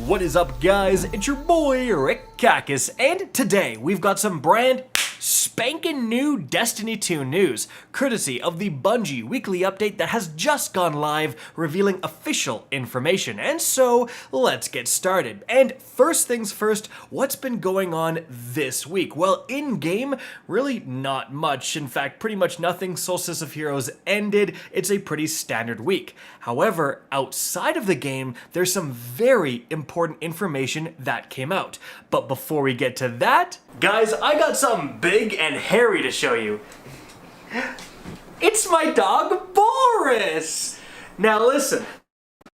What is up, guys? It's your boy Rick Kakis, and today we've got some brand spanking new Destiny 2 news, courtesy of the Bungie weekly update that has just gone live, revealing official information. And so, let's get started. And first things first, what's been going on this week? Well, in-game, really not much. In fact, pretty much nothing. Solstice of Heroes ended. It's a pretty standard week. However, outside of the game, there's some very important information that came out. But before we get to that, guys, I got something big and hairy to show you. It's my dog, Boris! Now listen,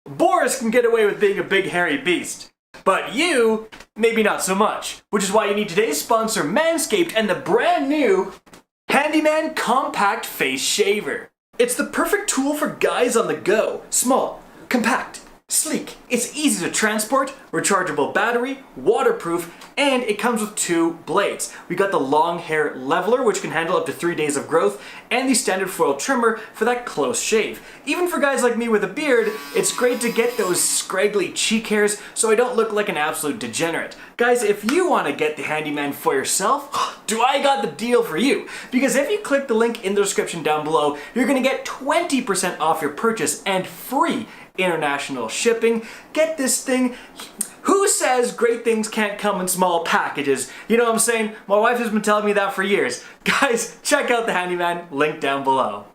Boris can get away with being a big hairy beast, but you, maybe not so much. Which is why you need today's sponsor, Manscaped, and the brand new Handyman Compact Face Shaver. It's the perfect tool for guys on the go. Small, compact, sleek. It's easy to transport, rechargeable battery, waterproof, and it comes with 2 blades. We got the long hair leveler, which can handle up to 3 days of growth, and the standard foil trimmer for that close shave. Even for guys like me with a beard, it's great to get those scraggly cheek hairs so I don't look like an absolute degenerate. Guys, if you want to get the Handyman for yourself, do I got the deal for you? Because if you click the link in the description down below, you're going to get 20% off your purchase and free international shipping. Get this thing. Who says great things can't come in small packages? You know what I'm saying? My wife has been telling me that for years. Guys, check out the Handyman, link down below.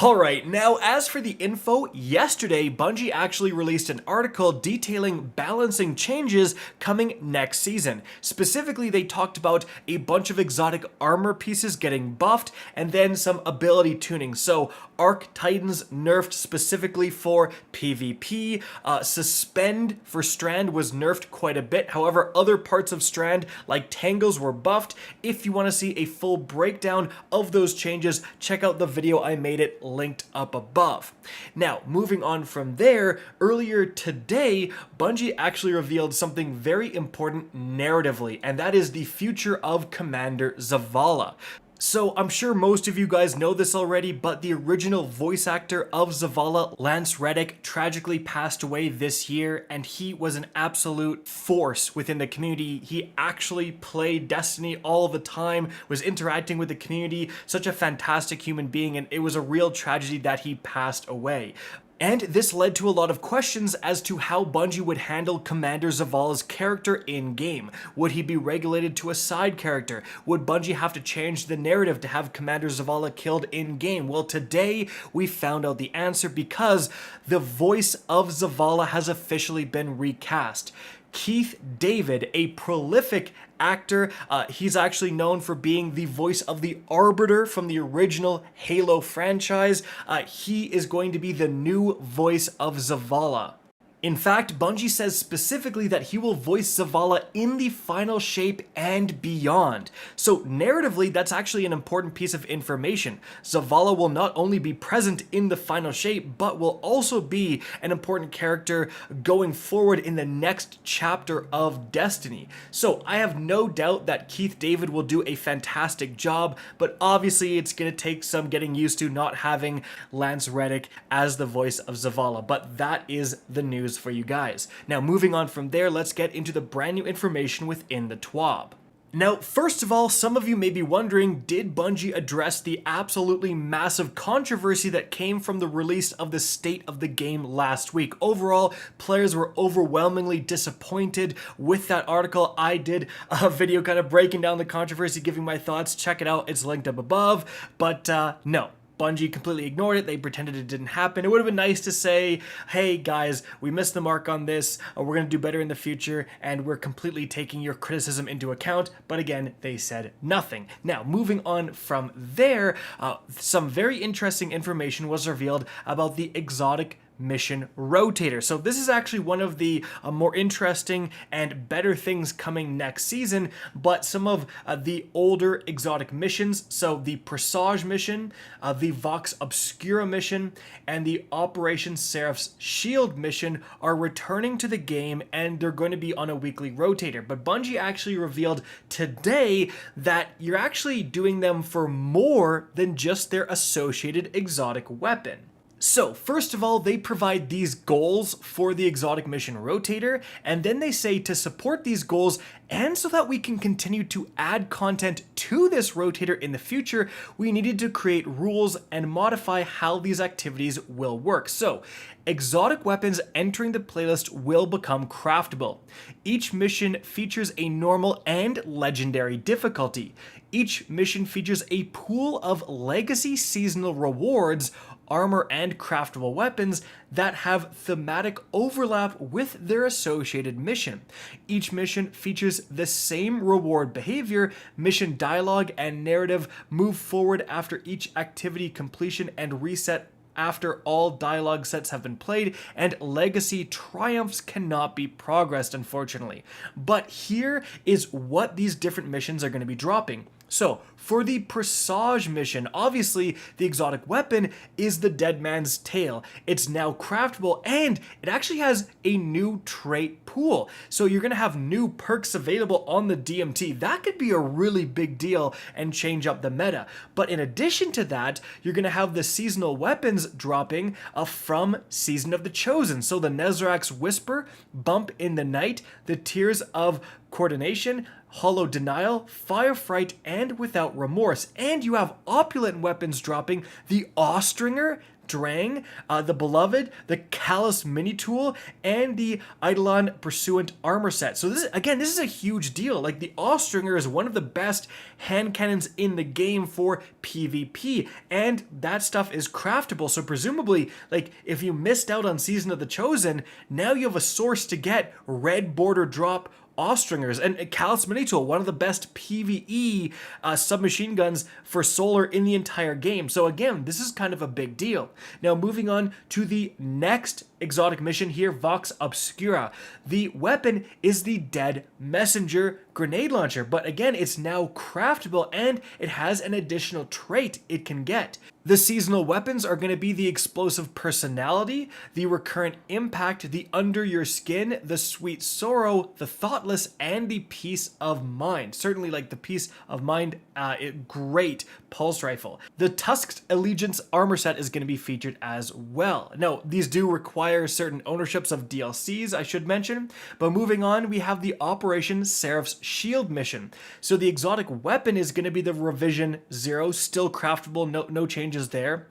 Alright, now as for the info, yesterday Bungie actually released an article detailing balancing changes coming next season. Specifically, they talked about a bunch of exotic armor pieces getting buffed and then some ability tuning. So Arc Titans nerfed specifically for PvP, Suspend for Strand was nerfed quite a bit. However, other parts of Strand like Tangles were buffed. If you want to see a full breakdown of those changes, check out the video I made it linked up above. Now, moving on from there, earlier today, Bungie actually revealed something very important narratively, and that is the future of Commander Zavala. So I'm sure most of you guys know this already, but the original voice actor of Zavala, Lance Reddick, tragically passed away this year, and he was an absolute force within the community. He actually played Destiny all the time, was interacting with the community, such a fantastic human being, and it was a real tragedy that he passed away. And this led to a lot of questions as to how Bungie would handle Commander Zavala's character in-game. Would he be regulated to a side character? Would Bungie have to change the narrative to have Commander Zavala killed in-game? Well, today we found out the answer because the voice of Zavala has officially been recast. Keith David, a prolific actor, he's actually known for being the voice of the Arbiter from the original Halo franchise. He is going to be the new voice of Zavala. In fact, Bungie says specifically that he will voice Zavala in the final shape and beyond. So narratively, that's actually an important piece of information. Zavala will not only be present in the final shape, but will also be an important character going forward in the next chapter of Destiny. So I have no doubt that Keith David will do a fantastic job, but obviously it's going to take some getting used to not having Lance Reddick as the voice of Zavala. But that is the news for you guys. Now, moving on from there, let's get into the brand new information within the TWAB. Now, first of all, some of you may be wondering, did Bungie address the absolutely massive controversy that came from the release of the state of the game last week? Overall, players were overwhelmingly disappointed with that article. I did a video kind of breaking down the controversy, giving my thoughts. Check it out, it's linked up above. But no. Bungie completely ignored it. They pretended it didn't happen. It would have been nice to say, hey guys, we missed the mark on this, we're going to do better in the future, and we're completely taking your criticism into account. But again, they said nothing. Now, moving on from there, some very interesting information was revealed about the Exotic Mission Rotator. So this is actually one of the more interesting and better things coming next season, but some of the older exotic missions, so the Presage mission, the Vox Obscura mission, and the Operation Seraph's Shield mission are returning to the game, and they're going to be on a weekly rotator. But Bungie actually revealed today that you're actually doing them for more than just their associated exotic weapon. So, first of all, they provide these goals for the Exotic Mission Rotator, and then they say to support these goals and so that we can continue to add content to this rotator in the future, we needed to create rules and modify how these activities will work. So, exotic weapons entering the playlist will become craftable. Each mission features a normal and legendary difficulty. Each mission features a pool of legacy seasonal rewards, armor, and craftable weapons that have thematic overlap with their associated mission. Each mission features the same reward behavior, mission dialogue, and narrative move forward after each activity completion and reset after all dialogue sets have been played, and legacy triumphs cannot be progressed, unfortunately. But here is what these different missions are going to be dropping. So, for the Presage mission, obviously the exotic weapon is the Dead Man's Tail. It's now craftable and it actually has a new trait pool. So you're going to have new perks available on the DMT. That could be a really big deal and change up the meta. But in addition to that, you're going to have the seasonal weapons dropping from Season of the Chosen. So the Nezrak's Whisper, Bump in the Night, the Tears of Coordination, Hollow Denial, Fire Fright, and Without Remorse. And you have opulent weapons dropping, the Austringer, Drang, the Beloved, the Callous Mini Tool, and the Eidolon Pursuant armor set. So this is a huge deal. Like, the Austringer is one of the best hand cannons in the game for PvP, and that stuff is craftable. So presumably, like, if you missed out on Season of the Chosen, now you have a source to get red border drop Austringers, and Callous Mini Tool, one of the best PvE submachine guns for solar in the entire game. So again, this is kind of a big deal. Now moving on to the next exotic mission here, Vox Obscura. The weapon is the Dead Messenger grenade launcher, but again, it's now craftable and it has an additional trait it can get. The seasonal weapons are going to be the Explosive Personality, the Recurrent Impact, the Under Your Skin, the Sweet Sorrow, the Thoughtless, and the Peace of Mind. Certainly, like, the Peace of Mind, great pulse rifle. The Tusked Allegiance armor set is going to be featured as well. Now, these do require certain ownerships of DLCs, I should mention, but moving on, we have the Operation Seraph's Shield mission. So the exotic weapon is going to be the Revision 0, still craftable, no changes there.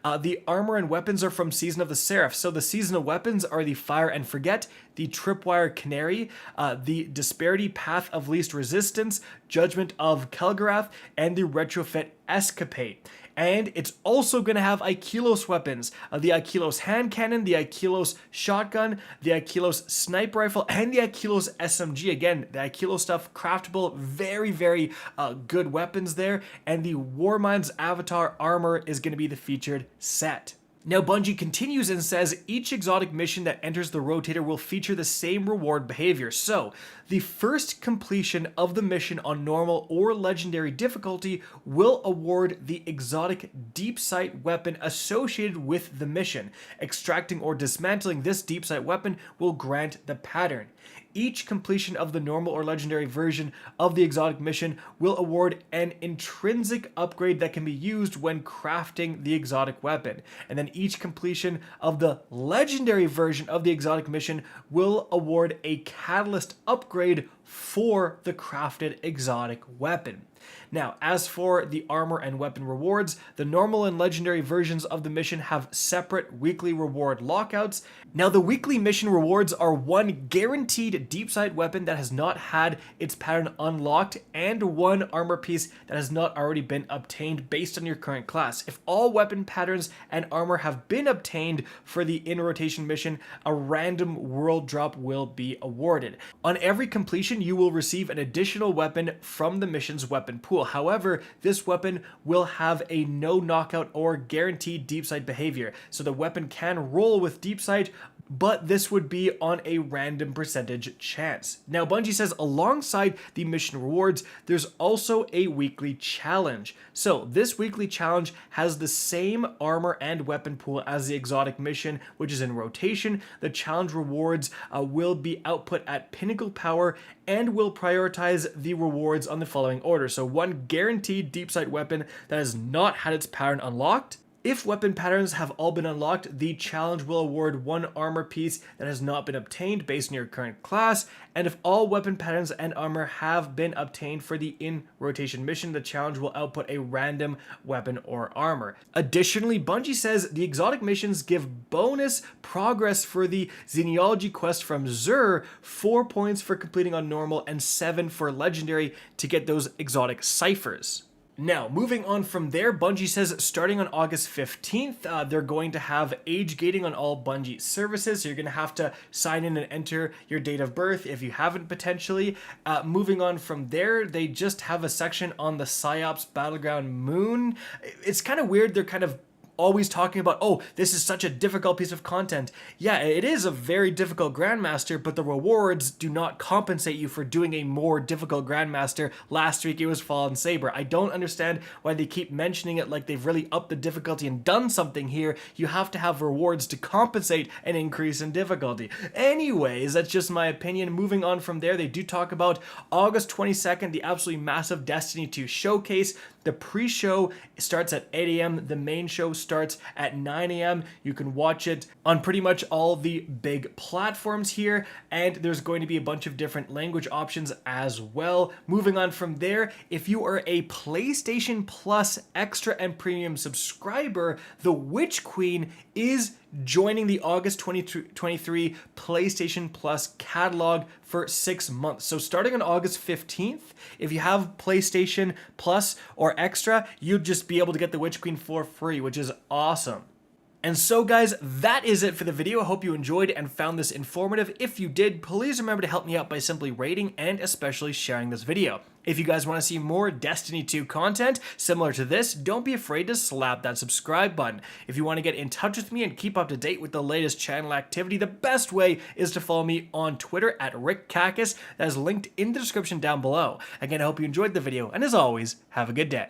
The armor and weapons are from Season of the Seraph. So the seasonal weapons are the Fire and Forget, the Tripwire Canary, the Disparity Path of Least Resistance, Judgment of Kelgarath, and the Retrofit Escapade. And it's also going to have Aikilos weapons, the Aikilos hand cannon, the Aikilos shotgun, the Aikilos sniper rifle, and the Aikilos SMG. Again, the Aikilos stuff, craftable, very, very good weapons there. And the Warmind's Avatar armor is going to be the featured set. Now, Bungie continues and says each exotic mission that enters the rotator will feature the same reward behavior. So, the first completion of the mission on normal or legendary difficulty will award the exotic deep sight weapon associated with the mission. Extracting or dismantling this deep sight weapon will grant the pattern. Each completion of the normal or legendary version of the exotic mission will award an intrinsic upgrade that can be used when crafting the exotic weapon. And then each completion of the legendary version of the exotic mission will award a catalyst upgrade for the crafted exotic weapon. Now, as for the armor and weapon rewards, the normal and legendary versions of the mission have separate weekly reward lockouts. Now, the weekly mission rewards are one guaranteed deep sight weapon that has not had its pattern unlocked and one armor piece that has not already been obtained based on your current class. If all weapon patterns and armor have been obtained for the in-rotation mission, a random world drop will be awarded. On every completion, you will receive an additional weapon from the mission's weapon pool. However, this weapon will have a no knockout or guaranteed deep sight behavior, so the weapon can roll with deep sight, but this would be on a random percentage chance. Now, Bungie says alongside the mission rewards, there's also a weekly challenge. So this weekly challenge has the same armor and weapon pool as the exotic mission, which is in rotation. The challenge rewards will be output at pinnacle power and will prioritize the rewards on the following order. So one guaranteed deep sight weapon that has not had its pattern unlocked, If weapon patterns have all been unlocked, the challenge will award one armor piece that has not been obtained based on your current class, and if all weapon patterns and armor have been obtained for the in-rotation mission, the challenge will output a random weapon or armor. Additionally, Bungie says the exotic missions give bonus progress for the Xenealogy quest from Xur, 4 points for completing on normal and 7 for legendary to get those exotic ciphers. Now, moving on from there, Bungie says starting on August 15th, they're going to have age gating on all Bungie services. So you're going to have to sign in and enter your date of birth if you haven't potentially. Moving on from there, they just have a section on the PsyOps Battleground Moon. It's kind of weird. They're kind of always talking about, oh, this is such a difficult piece of content. Yeah, it is a very difficult Grandmaster, but the rewards do not compensate you for doing a more difficult Grandmaster. Last week it was Fallen Saber. I don't understand why they keep mentioning it like they've really upped the difficulty and done something here. You have to have rewards to compensate an increase in difficulty. Anyways, that's just my opinion. Moving on from there, they do talk about August 22nd, the absolutely massive Destiny 2 showcase. The pre-show starts at 8 a.m. The main show starts at 9 a.m. You can watch it on pretty much all the big platforms here, and there's going to be a bunch of different language options as well. Moving on from there, if you are a PlayStation Plus Extra and Premium subscriber, the Witch Queen is joining the August 2023 PlayStation Plus catalog for 6 months. So starting on August 15th, if you have PlayStation Plus or Extra, you'd just be able to get the Witch Queen for free, which is awesome. And so guys, that is it for the video. I hope you enjoyed and found this informative. If you did, please remember to help me out by simply rating and especially sharing this video. If you guys want to see more Destiny 2 content similar to this, don't be afraid to slap that subscribe button. If you want to get in touch with me and keep up to date with the latest channel activity, the best way is to follow me on Twitter at RickCacus. That is linked in the description down below. Again, I hope you enjoyed the video, and as always, have a good day.